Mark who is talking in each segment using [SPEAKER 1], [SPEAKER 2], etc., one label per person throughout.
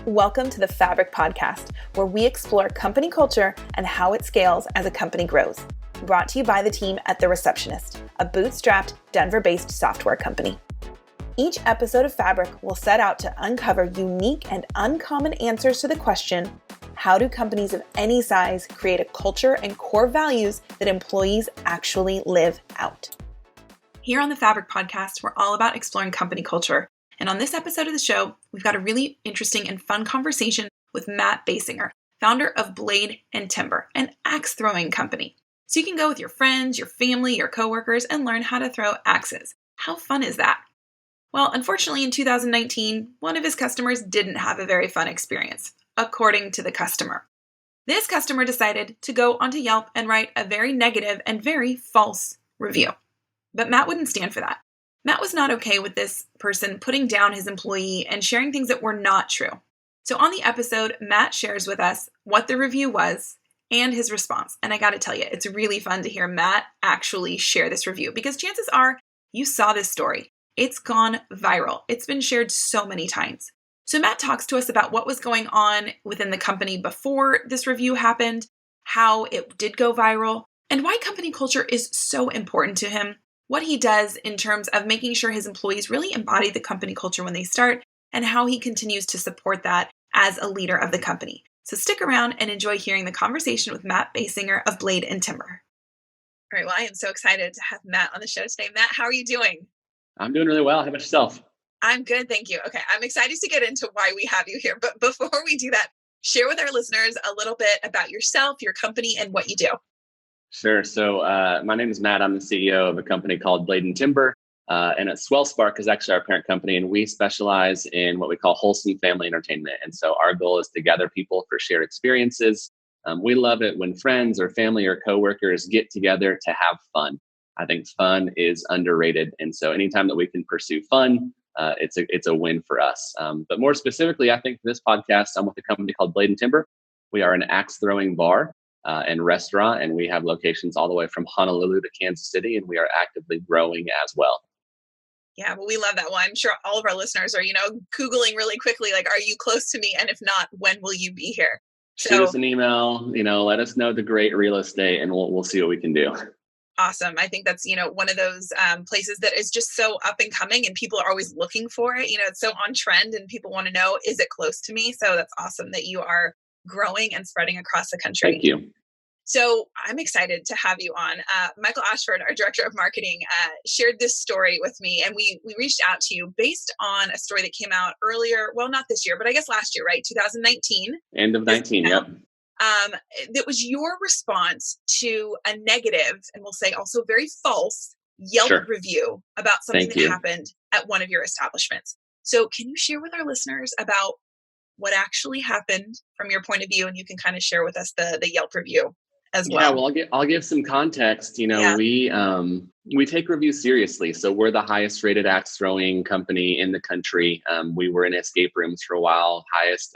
[SPEAKER 1] Welcome to the Fabric Podcast, where we explore company culture and how it scales as a company grows. Brought to you by the team at The Receptionist, a bootstrapped, Denver-based software company. Each episode of Fabric will set out to uncover unique and uncommon answers to the question, how do companies of any size create a culture and core values that employees actually live out? Here on the Fabric Podcast, we're all about exploring company culture. And on this episode of the show, we've got a really interesting and fun conversation with Matt Baysinger, founder of Blade Timber, an axe throwing company. So you can go with your friends, your family, your coworkers, and learn how to throw axes. How fun is that? Well, unfortunately, in 2019, one of his customers didn't have a very fun experience, according to the customer. This customer decided to go onto Yelp and write a very negative and very false review. But Matt wouldn't stand for that. Matt was not okay with this person putting down his employee and sharing things that were not true. So on the episode, Matt shares with us what the review was and his response. And I got to tell you, it's really fun to hear Matt actually share this review because chances are you saw this story. It's gone viral. It's been shared so many times. So Matt talks to us about what was going on within the company before this review happened, how it did go viral, and why company culture is so important to him, what he does in terms of making sure his employees really embody the company culture when they start, and how he continues to support that as a leader of the company. So stick around and enjoy hearing the conversation with Matt Baysinger of Blade Timber. All right, well, I am so excited to have Matt on the show today. Matt, how are you doing?
[SPEAKER 2] I'm doing really well. How about yourself?
[SPEAKER 1] I'm good, thank you. Okay, I'm excited to get into why we have you here. But before we do that, share with our listeners a little bit about yourself, your company, and what you do.
[SPEAKER 2] Sure. So my name is Matt. I'm the CEO of a company called Blade Timber. And Swellspark is actually our parent company. And we specialize in what we call wholesome family entertainment. And so our goal is to gather people for shared experiences. We love it when friends or family or coworkers get together to have fun. I think fun is underrated. And so anytime that we can pursue fun, it's a win for us. But more specifically, I think for this podcast, I'm with a company called Blade Timber. We are an axe throwing bar and restaurant, and we have locations all the way from Honolulu to Kansas City, and we are actively growing as well.
[SPEAKER 1] Yeah, well, we love that. Well, I'm sure all of our listeners are, Googling really quickly, like, are you close to me? And if not, when will you be here?
[SPEAKER 2] Shoot us an email, let us know the great real estate, and we'll see what we can do.
[SPEAKER 1] Awesome. I think that's, one of those places that is just so up and coming and people are always looking for it. It's so on trend and people want to know, is it close to me? So that's awesome that you are growing and spreading across the country.
[SPEAKER 2] Thank you.
[SPEAKER 1] So I'm excited to have you on. Michael Ashford, our director of marketing, shared this story with me, and we reached out to you based on a story that came out earlier. Well, not this year, but I guess last year, right? 2019.
[SPEAKER 2] End of 19, yep.
[SPEAKER 1] That was your response to a negative, and we'll say also very false, Yelp review about something that happened at one of your establishments. So can you share with our listeners about what actually happened from your point of view? And you can kind of share with us the Yelp review as well.
[SPEAKER 2] Yeah, well, I'll give some context. We take reviews seriously. So we're the highest rated axe throwing company in the country. We were in escape rooms for a while, highest,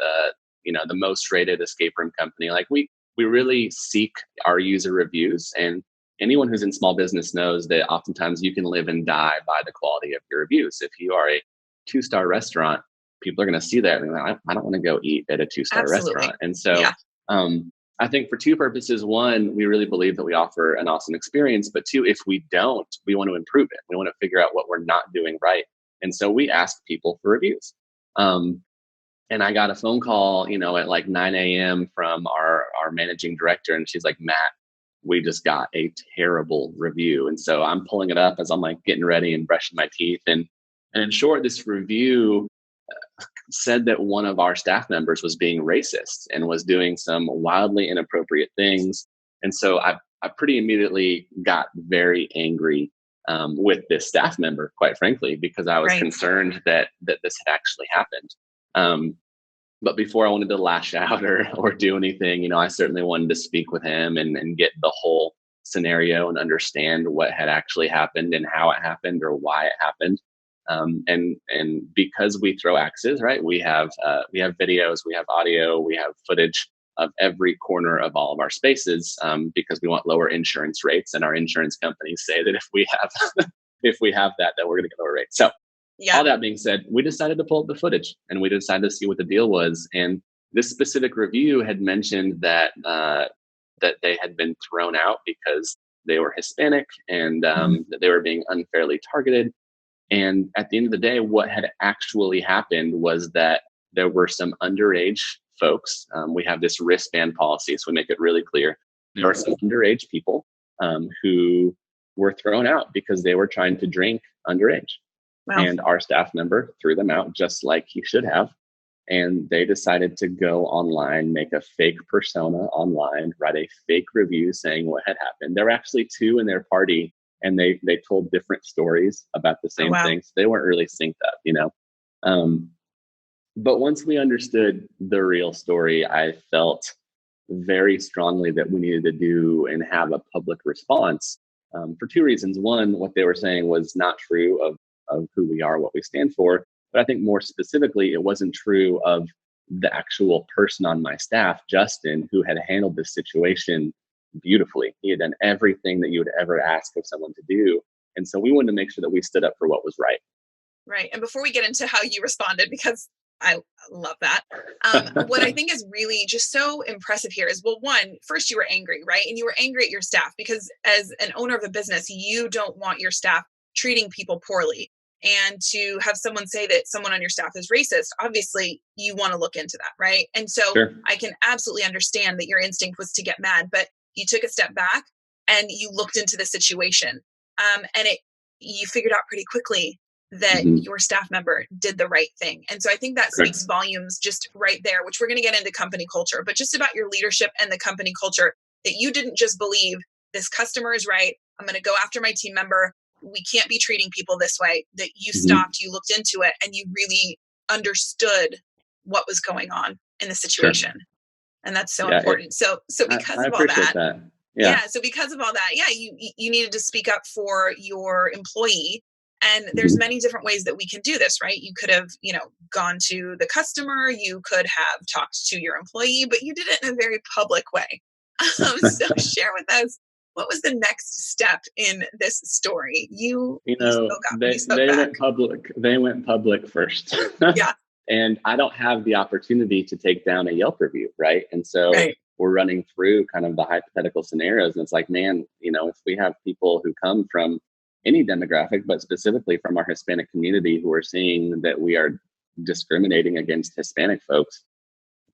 [SPEAKER 2] the most rated escape room company. Like we really seek our user reviews, and anyone who's in small business knows that oftentimes you can live and die by the quality of your reviews. If you are a 2-star restaurant, people are going to see that and like, I don't want to go eat at a 2-star restaurant. And so I think for two purposes: one, we really believe that we offer an awesome experience, but two, if we don't, we want to improve it. We want to figure out what we're not doing right. And so we ask people for reviews. And I got a phone call, at like 9 a.m. from our managing director. And she's like, Matt, we just got a terrible review. And so I'm pulling it up as I'm like getting ready and brushing my teeth. And in short, this review said that one of our staff members was being racist and was doing some wildly inappropriate things. And so I pretty immediately got very angry with this staff member, quite frankly, because I was concerned that this had actually happened. But before I wanted to lash out or do anything, I certainly wanted to speak with him and get the whole scenario and understand what had actually happened and how it happened or why it happened. And because we throw axes, right? We have videos, we have audio, we have footage of every corner of all of our spaces, because we want lower insurance rates, and our insurance companies say that if we have that we're going to get lower rates. So All that being said, we decided to pull up the footage and we decided to see what the deal was. And this specific review had mentioned that that they had been thrown out because they were Hispanic and that they were being unfairly targeted. And at the end of the day, what had actually happened was that there were some underage folks. We have this wristband policy, so we make it really clear. There are some underage people who were thrown out because they were trying to drink underage. Wow. And our staff member threw them out just like he should have. And they decided to go online, make a fake persona online, write a fake review saying what had happened. There were actually two in their party, and they told different stories about the same thing. So they weren't really synced up, you know. But once we understood the real story, I felt very strongly that we needed to do and have a public response for two reasons. One, what they were saying was not true of who we are, what we stand for. But I think more specifically, it wasn't true of the actual person on my staff, Justin, who had handled this situation beautifully. He had done everything that you would ever ask of someone to do. And so we wanted to make sure that we stood up for what was right.
[SPEAKER 3] Right. And before we get into how you responded, because I love that. What I think is really just so impressive here is, well, one, first you were angry, right? And you were angry at your staff because as an owner of a business, you don't want your staff treating people poorly. And to have someone say that someone on your staff is racist, obviously you want to look into that, right? And so I can absolutely understand that your instinct was to get mad, but you took a step back and you looked into the situation. And you figured out pretty quickly that your staff member did the right thing. And so I think that speaks volumes just right there, which we're going to get into company culture, but just about your leadership and the company culture, that you didn't just believe this customer is right. I'm going to go after my team member. We can't be treating people this way. That you stopped, you looked into it, and you really understood what was going on in the situation. And that's so important. So because of all that. So because of all that, you needed to speak up for your employee. And there's many different ways that we can do this, right? You could have, gone to the customer, you could have talked to your employee, but you did it in a very public way. So share with us, what was the next step in this story?
[SPEAKER 2] They went public. They went public first. And I don't have the opportunity to take down a Yelp review, right? And so we're running through kind of the hypothetical scenarios. And it's like, man, if we have people who come from any demographic, but specifically from our Hispanic community, who are seeing that we are discriminating against Hispanic folks,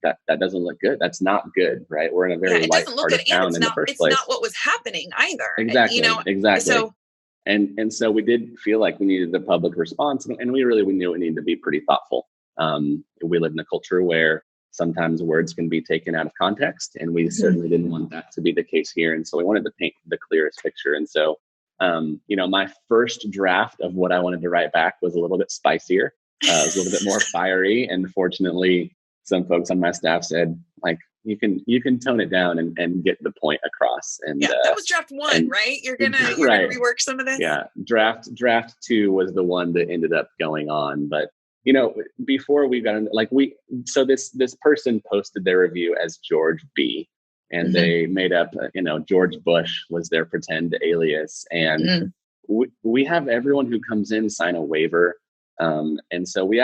[SPEAKER 2] that doesn't look good. That's not good, right? We're in a very white part of town in the first place.
[SPEAKER 3] It's not what was happening either.
[SPEAKER 2] Exactly. So, and so we did feel like we needed a public response, and we knew it needed to be pretty thoughtful. We live in a culture where sometimes words can be taken out of context, and we certainly didn't want that to be the case here. And so we wanted to paint the clearest picture. And so, my first draft of what I wanted to write back was a little bit spicier. It was a little bit more fiery. And fortunately, some folks on my staff said, like, you can tone it down and get the point across. And
[SPEAKER 3] that was draft one, right? You're gonna rework some of this.
[SPEAKER 2] Yeah, draft two was the one that ended up going on. But before we got into this person posted their review as George B, and they made up George Bush was their pretend alias, and we have everyone who comes in sign a waiver. And so we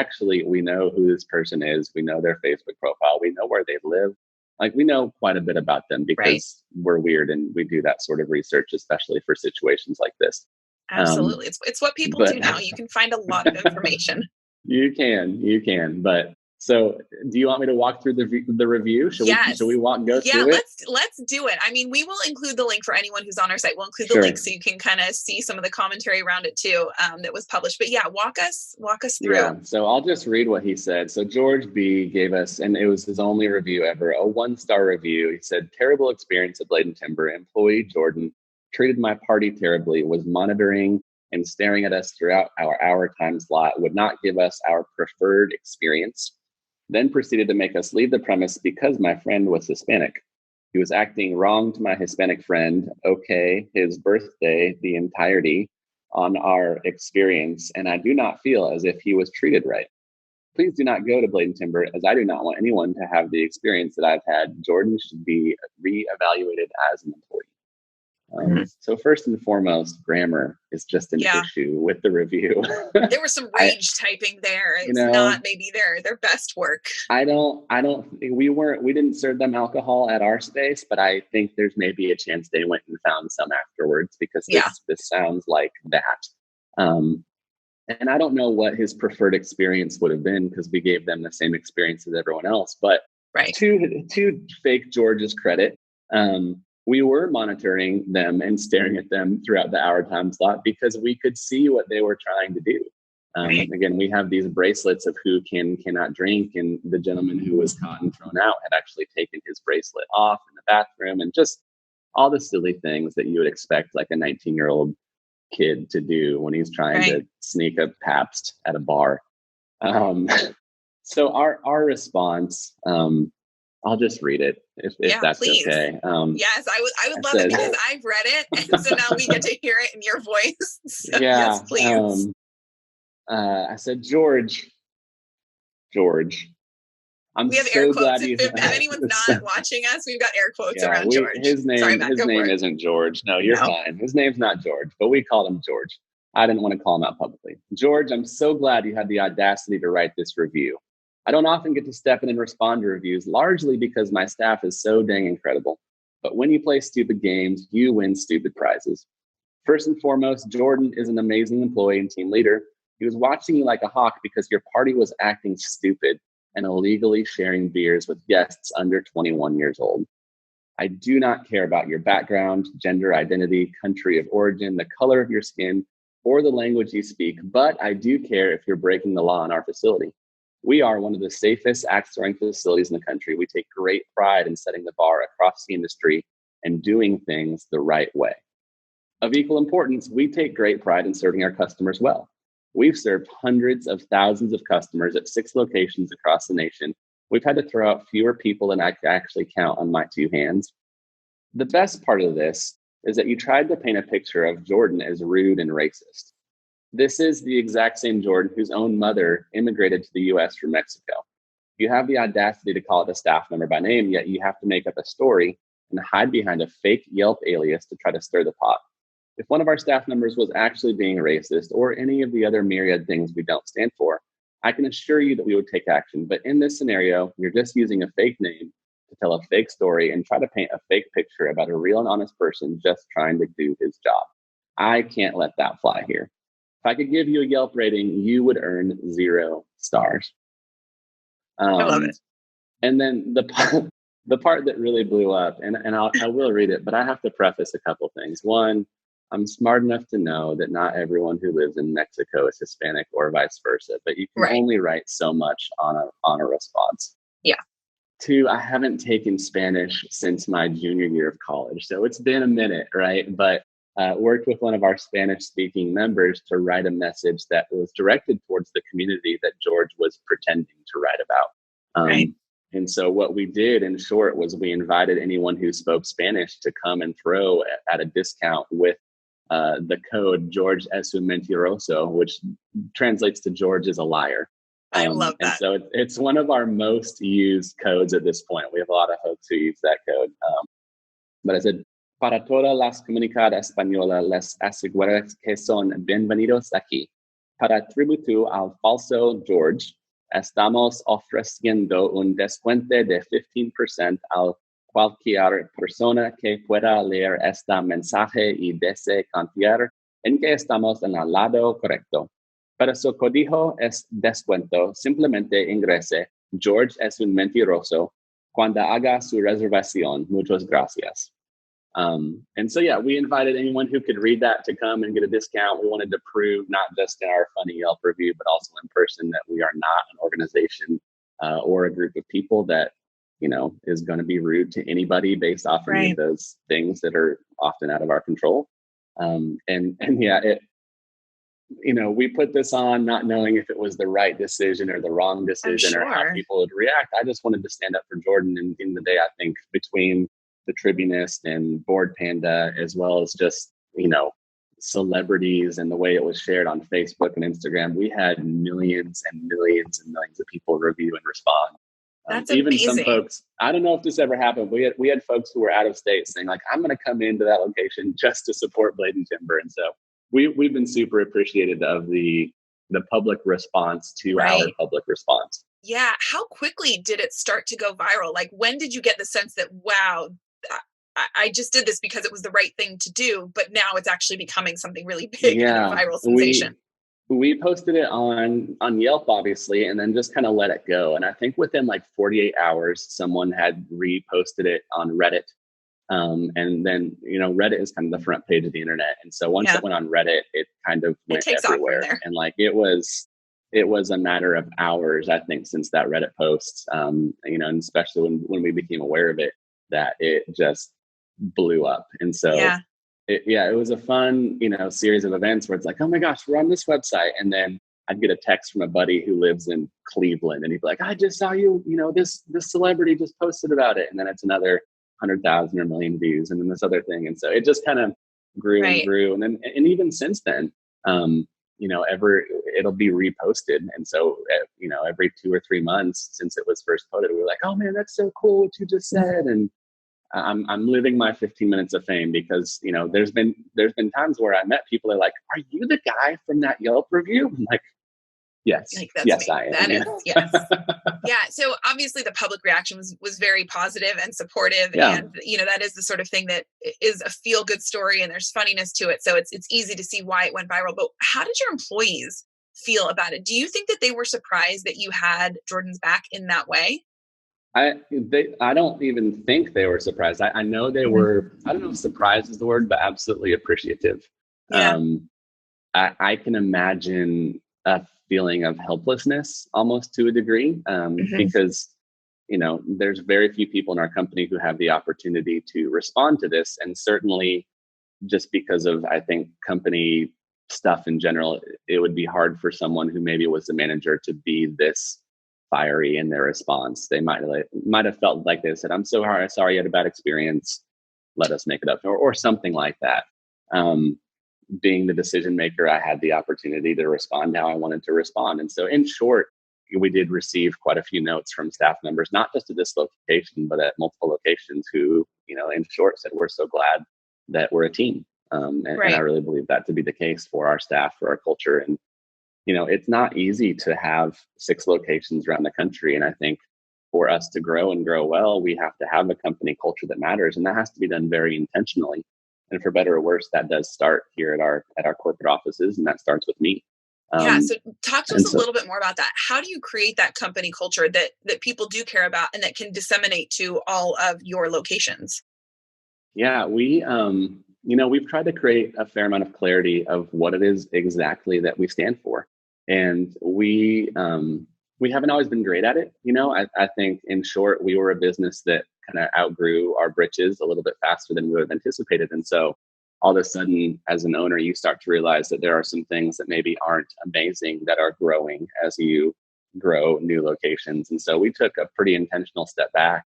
[SPEAKER 2] know who this person is. We know their Facebook profile. We know where they live. Like, we know quite a bit about them because we're weird and we do that sort of research, especially for situations like this.
[SPEAKER 3] Absolutely. It's what people do now. You can find a lot of information.
[SPEAKER 2] You can. But so do you want me to walk through the review? Should we go through it?
[SPEAKER 3] Let's do it. I mean, we will include the link for anyone who's on our site. We'll include the link so you can kind of see some of the commentary around it too, that was published. But walk us through.
[SPEAKER 2] Yeah. So I'll just read what he said. So George B gave us, and it was his only review ever, a 1-star review. He said, "Terrible experience at Blade Timber. Employee Jordan treated my party terribly, was monitoring and staring at us throughout our hour time slot, would not give us our preferred experience. Then proceeded to make us leave the premise because my friend was Hispanic. He was acting wrong to my Hispanic friend. Okay, his birthday, the entirety on our experience, and I do not feel as if he was treated right. Please do not go to Blade Timber, as I do not want anyone to have the experience that I've had. Jordan should be reevaluated as an employee." So first and foremost, grammar is just an issue with the review.
[SPEAKER 3] There was some rage typing there. It's not maybe their best work.
[SPEAKER 2] We didn't serve them alcohol at our space, but I think there's maybe a chance they went and found some afterwards, because this sounds like that. And I don't know what his preferred experience would have been, because we gave them the same experience as everyone else. But to fake George's credit, we were monitoring them and staring at them throughout the hour time slot, because we could see what they were trying to do. Again, we have these bracelets of who cannot drink, and the gentleman who was caught and thrown out had actually taken his bracelet off in the bathroom, and just all the silly things that you would expect like a 19-year-old kid to do when he's trying to sneak a Pabst at a bar. So our response, I'll just read it if that's please. Okay.
[SPEAKER 3] Yes, I would love it, because I've read it, and so now we get to hear it in your voice. So, yes, please.
[SPEAKER 2] I said, George,
[SPEAKER 3] we have air quotes. If anyone's not watching us, we've got air quotes around George.
[SPEAKER 2] His name isn't George. No, you're fine. His name's not George, but we called him George. I didn't want to call him out publicly. George, I'm so glad you had the audacity to write this review. I don't often get to step in and respond to reviews, largely because my staff is so dang incredible. But when you play stupid games, you win stupid prizes. First and foremost, Jordan is an amazing employee and team leader. He was watching you like a hawk because your party was acting stupid and illegally sharing beers with guests under 21 years old. I do not care about your background, gender identity, country of origin, the color of your skin, or the language you speak, but I do care if you're breaking the law in our facility. We are one of the safest axe throwing facilities in the country. We take great pride in setting the bar across the industry and doing things the right way. Of equal importance, we take great pride in serving our customers well. We've served hundreds of thousands of customers at 6 locations across the nation. We've had to throw out fewer people than I can actually count on my 2 hands. The best part of this is that you tried to paint a picture of Jordan as rude and racist. This is the exact same Jordan whose own mother immigrated to the US from Mexico. You have the audacity to call it a staff member by name, yet you have to make up a story and hide behind a fake Yelp alias to try to stir the pot. If one of our staff members was actually being racist or any of the other myriad things we don't stand for, I can assure you that we would take action. But in this scenario, you're just using a fake name to tell a fake story and try to paint a fake picture about a real and honest person just trying to do his job. I can't let that fly here. If I could give you a Yelp rating, you would earn 0 stars.
[SPEAKER 3] I love it.
[SPEAKER 2] And then the part that really blew up, and I will read it, but I have to preface a couple things. One, I'm smart enough to know that not everyone who lives in Mexico is Hispanic or vice versa, but you can only write so much on a response.
[SPEAKER 3] Yeah.
[SPEAKER 2] 2, I haven't taken Spanish since my junior year of college, so it's been a minute, right? But worked with one of our Spanish-speaking members to write a message that was directed towards the community that George was pretending to write about. And so what we did, in short, was we invited anyone who spoke Spanish to come and throw at a discount with the code George es un mentiroso, which translates to George is a liar.
[SPEAKER 3] I love that.
[SPEAKER 2] And so it's one of our most used codes at this point. We have a lot of folks who use that code. But I said, para todas las comunidades españolas, les aseguro que son bienvenidos aquí. Para tributo al falso George, estamos ofreciendo un descuento de 15% a cualquier persona que pueda leer este mensaje y desee confiar en que estamos en el lado correcto. Para su código es descuento, simplemente ingrese George es un mentiroso cuando haga su reservación. Muchas gracias. And so, we invited anyone who could read that to come and get a discount. We wanted to prove, not just in our funny Yelp review, but also in person, that we are not an organization or a group of people that, is going to be rude to anybody based off any of those things that are often out of our control. We put this on not knowing if it was the right decision or the wrong decision or how people would react. I just wanted to stand up for Jordan. And in the day, I think between the Tribunist and Board Panda, as well as just, celebrities and the way it was shared on Facebook and Instagram, we had millions and millions and millions of people review and respond.
[SPEAKER 3] That's
[SPEAKER 2] Even some
[SPEAKER 3] amazing.
[SPEAKER 2] folks, I don't know if this ever happened, but we had folks who were out of state saying like, I'm going to come into that location just to support Blade and Timber. And so we've been super appreciative of the public response to our
[SPEAKER 3] Right.
[SPEAKER 2] public response.
[SPEAKER 3] Yeah. How quickly did it start to go viral? Like, when did you get the sense that, wow, I just did this because it was the right thing to do, but now it's actually becoming something really big and a
[SPEAKER 2] Yeah,
[SPEAKER 3] viral sensation?
[SPEAKER 2] we posted it on Yelp, obviously, and then just kind of let it go. And I think within like 48 hours, someone had reposted it on Reddit. And then, Reddit is kind of the front page of the internet. And so once
[SPEAKER 3] Yeah.
[SPEAKER 2] it went on Reddit, it kind of
[SPEAKER 3] It
[SPEAKER 2] went
[SPEAKER 3] takes off from
[SPEAKER 2] everywhere.
[SPEAKER 3] there.
[SPEAKER 2] And like, it was a matter of hours, I think, since that Reddit post, and especially when we became aware of it, that it just blew up. And so
[SPEAKER 3] Yeah.
[SPEAKER 2] it was a fun, series of events where it's like, oh my gosh, we're on this website. And then I'd get a text from a buddy who lives in Cleveland and he'd be like, I just saw you, this celebrity just posted about it. And then it's another 100,000 or million views and then this other thing. And so it just kind of grew and
[SPEAKER 3] Right.
[SPEAKER 2] grew. And even since then, it'll be reposted. And so, every 2 or 3 months since it was first posted, we were like, oh man, that's so cool what you just said. And I'm living my 15 minutes of fame because, there's been times where I met people that are like, are you the guy from that Yelp review? I'm like, yes,
[SPEAKER 3] Like, that's
[SPEAKER 2] yes,
[SPEAKER 3] me.
[SPEAKER 2] I am.
[SPEAKER 3] That is, yes. Yeah. So obviously the public reaction was very positive and supportive.
[SPEAKER 2] Yeah.
[SPEAKER 3] And, that is the sort of thing that is a feel good story and there's funniness to it. So it's easy to see why it went viral. But how did your employees feel about it? Do you think that they were surprised that you had Jordan's back in that way?
[SPEAKER 2] I don't even think they were surprised. I know they were, I don't know if surprised is the word, but absolutely appreciative.
[SPEAKER 3] Yeah.
[SPEAKER 2] I can imagine a feeling of helplessness almost to a degree, because, there's very few people in our company who have the opportunity to respond to this. And certainly just because of, I think, company stuff in general, it would be hard for someone who maybe was the manager to be this fiery in their response. They might have felt like they said, I'm so sorry you had a bad experience. Let us make it up, or something like that. Being the decision maker, I had the opportunity to respond how I wanted to respond. And so in short, we did receive quite a few notes from staff members, not just at this location, but at multiple locations who, in short said, we're so glad that we're a team. And I really believe that to be the case for our staff, for our culture. And it's not easy to have 6 locations around the country. And I think for us to grow and grow well, we have to have a company culture that matters. And that has to be done very intentionally. And for better or worse, that does start here at our corporate offices. And that starts with me.
[SPEAKER 3] Yeah. So talk to us a little bit more about that. How do you create that company culture that people do care about and that can disseminate to all of your locations?
[SPEAKER 2] Yeah, we've tried to create a fair amount of clarity of what it is exactly that we stand for. And we haven't always been great at it. I think in short, we were a business that kind of outgrew our britches a little bit faster than we would have anticipated. And so all of a sudden, as an owner, you start to realize that there are some things that maybe aren't amazing that are growing as you grow new locations. And so we took a pretty intentional step back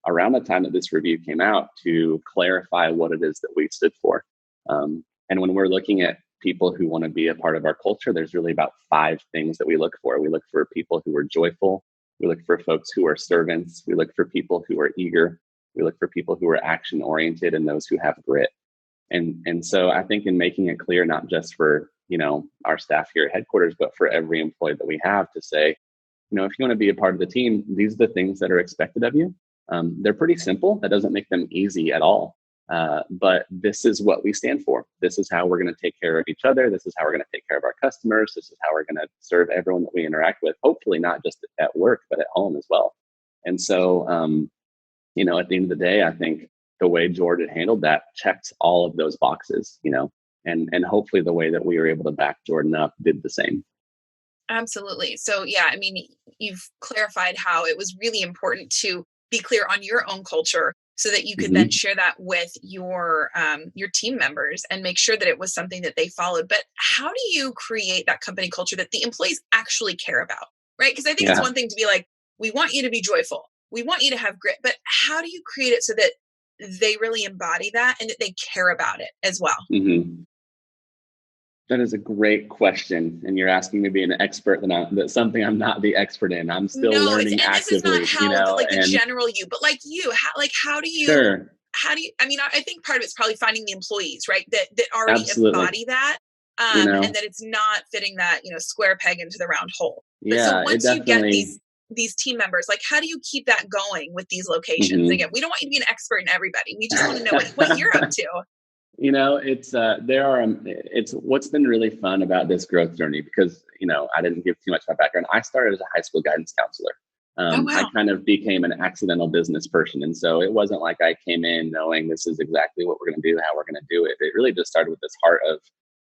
[SPEAKER 2] around the time that this review came out to clarify what it is that we stood for. And when we're looking at people who want to be a part of our culture, there's really about 5 things that we look for. We look for people who are joyful. We look for folks who are servants. We look for people who are eager. We look for people who are action oriented and those who have grit. And so I think in making it clear, not just for, our staff here at headquarters, but for every employee that we have to say, if you want to be a part of the team, these are the things that are expected of you. They're pretty simple. That doesn't make them easy at all. But this is what we stand for. This is how we're going to take care of each other. This is how we're going to take care of our customers. This is how we're going to serve everyone that we interact with, hopefully not just at work, but at home as well. And so, at the end of the day, I think the way Jordan handled that checks all of those boxes, and hopefully the way that we were able to back Jordan up did the same.
[SPEAKER 3] Absolutely. So yeah, you've clarified how it was really important to be clear on your own culture so that you could then share that with your team members and make sure that it was something that they followed. But how do you create that company culture that the employees actually care about? Right? Because I think it's one thing to be like, we want you to be joyful. We want you to have grit. But how do you create it so that they really embody that and that they care about it as well?
[SPEAKER 2] That is a great question. And you're asking me to be an expert that's something I'm not the expert in. I'm still learning actively,
[SPEAKER 3] this is not how, like the general you, but like you, how do you,
[SPEAKER 2] sure.
[SPEAKER 3] I mean, I think part of it's probably finding the employees, right? That already
[SPEAKER 2] Absolutely.
[SPEAKER 3] embody that. And that it's not fitting that, square peg into the round hole. But so once you get these team members, like how do you keep that going with these locations? Mm-hmm. Again, we don't want you to be an expert in everybody. We just want to know what you're up to.
[SPEAKER 2] It's what's been really fun about this growth journey, because, I didn't give too much of my background. I started as a high school guidance counselor. I kind of became an accidental business person. And so it wasn't like I came in knowing this is exactly what we're going to do, how we're going to do it. It really just started with this heart of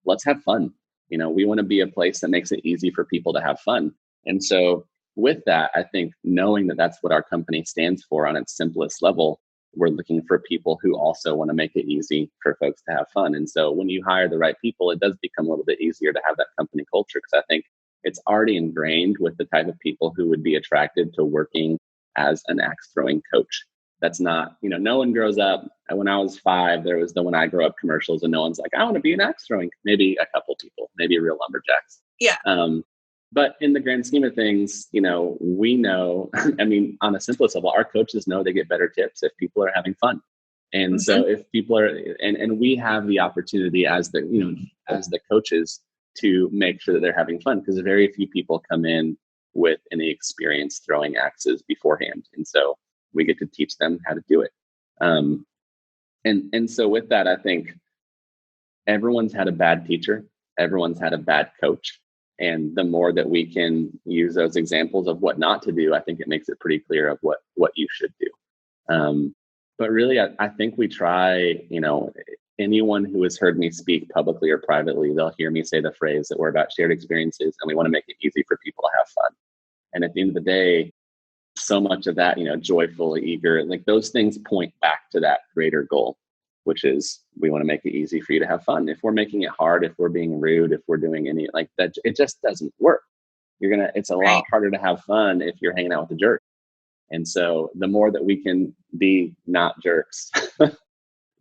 [SPEAKER 2] let's have fun. We want to be a place that makes it easy for people to have fun. And so with that, I think knowing that that's what our company stands for on its simplest level, we're looking for people who also want to make it easy for folks to have fun. And so when you hire the right people, it does become a little bit easier to have that company culture, because I think it's already ingrained with the type of people who would be attracted to working as an axe throwing coach. That's not, no one grows up. When I was 5, there was the When I Grow Up commercials, and no one's like, I want to be an axe throwing. Maybe a couple people, maybe real lumberjacks.
[SPEAKER 3] Yeah.
[SPEAKER 2] But in the grand scheme of things, we know, on a simplest level, our coaches know they get better tips if people are having fun. And so if people are, and we have the opportunity as the coaches to make sure that they're having fun, because very few people come in with any experience throwing axes beforehand. And so we get to teach them how to do it. And so with that, I think everyone's had a bad teacher. Everyone's had a bad coach. And the more that we can use those examples of what not to do, I think it makes it pretty clear of what you should do. But really, I think we try, anyone who has heard me speak publicly or privately, they'll hear me say the phrase that we're about shared experiences and we want to make it easy for people to have fun. And at the end of the day, so much of that, joyful, eager, like those things point back to that greater goal, which is we want to make it easy for you to have fun. If we're making it hard, if we're being rude, if we're doing any like that, it just doesn't work. It's a lot harder to have fun if you're hanging out with a jerk. And so the more that we can be not jerks,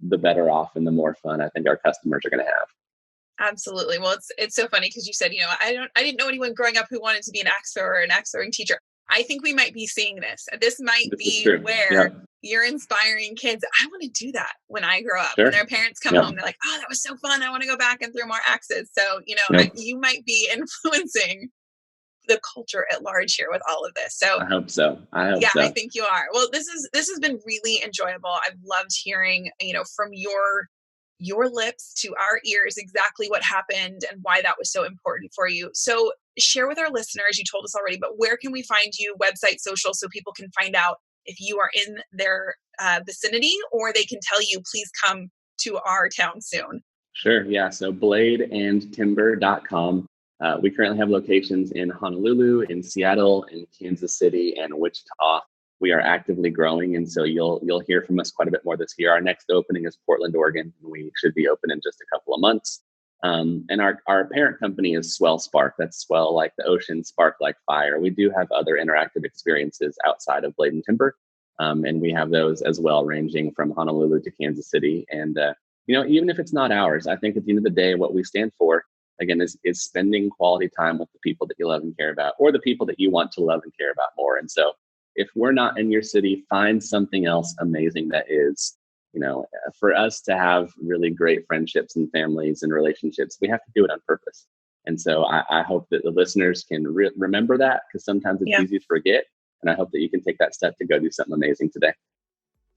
[SPEAKER 2] the better off and the more fun I think our customers are going to have.
[SPEAKER 3] Absolutely. Well, it's so funny because you said, I didn't know anyone growing up who wanted to be an axe thrower or an axe throwing teacher. I think we might be seeing this. This might be where you're inspiring kids. I want to do that when I grow up. Sure. When their parents come home, they're like, oh, that was so fun. I want to go back and throw more axes. So, you might be influencing the culture at large here with all of this. So
[SPEAKER 2] I hope so. I
[SPEAKER 3] think you are. Well, this has been really enjoyable. I've loved hearing, from your lips to our ears exactly what happened and why that was so important for you. So share with our listeners, you told us already, but where can we find you, website, social, so people can find out if you are in their vicinity, or they can tell you, please come to our town soon?
[SPEAKER 2] Sure. Yeah. So bladeandtimber.com. We currently have locations in Honolulu, in Seattle, in Kansas City, and Wichita. We are actively growing, and so you'll hear from us quite a bit more this year. Our next opening is Portland, Oregon, and we should be open in just a couple of months. And our parent company is Swell Spark. That's swell like the ocean, spark like fire. We do have other interactive experiences outside of Blade and Timber, and we have those as well, ranging from Honolulu to Kansas City. And even if it's not ours, I think at the end of the day, what we stand for, again, is spending quality time with the people that you love and care about, or the people that you want to love and care about more. And so if we're not in your city, find something else amazing that is. For us to have really great friendships and families and relationships, we have to do it on purpose. And so I hope that the listeners can remember that, because sometimes it's easy to forget. And I hope that you can take that step to go do something amazing today.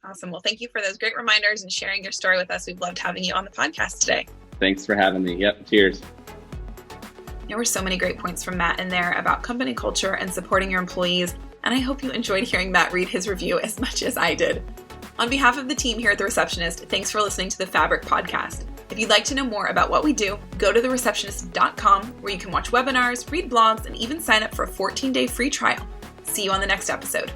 [SPEAKER 3] Awesome. Well, thank you for those great reminders and sharing your story with us. We've loved having you on the podcast today.
[SPEAKER 2] Thanks for having me. Yep. Cheers.
[SPEAKER 1] There were so many great points from Matt in there about company culture and supporting your employees. And I hope you enjoyed hearing Matt read his review as much as I did. On behalf of the team here at The Receptionist, thanks for listening to the Fabric Podcast. If you'd like to know more about what we do, go to thereceptionist.com, where you can watch webinars, read blogs, and even sign up for a 14-day free trial. See you on the next episode.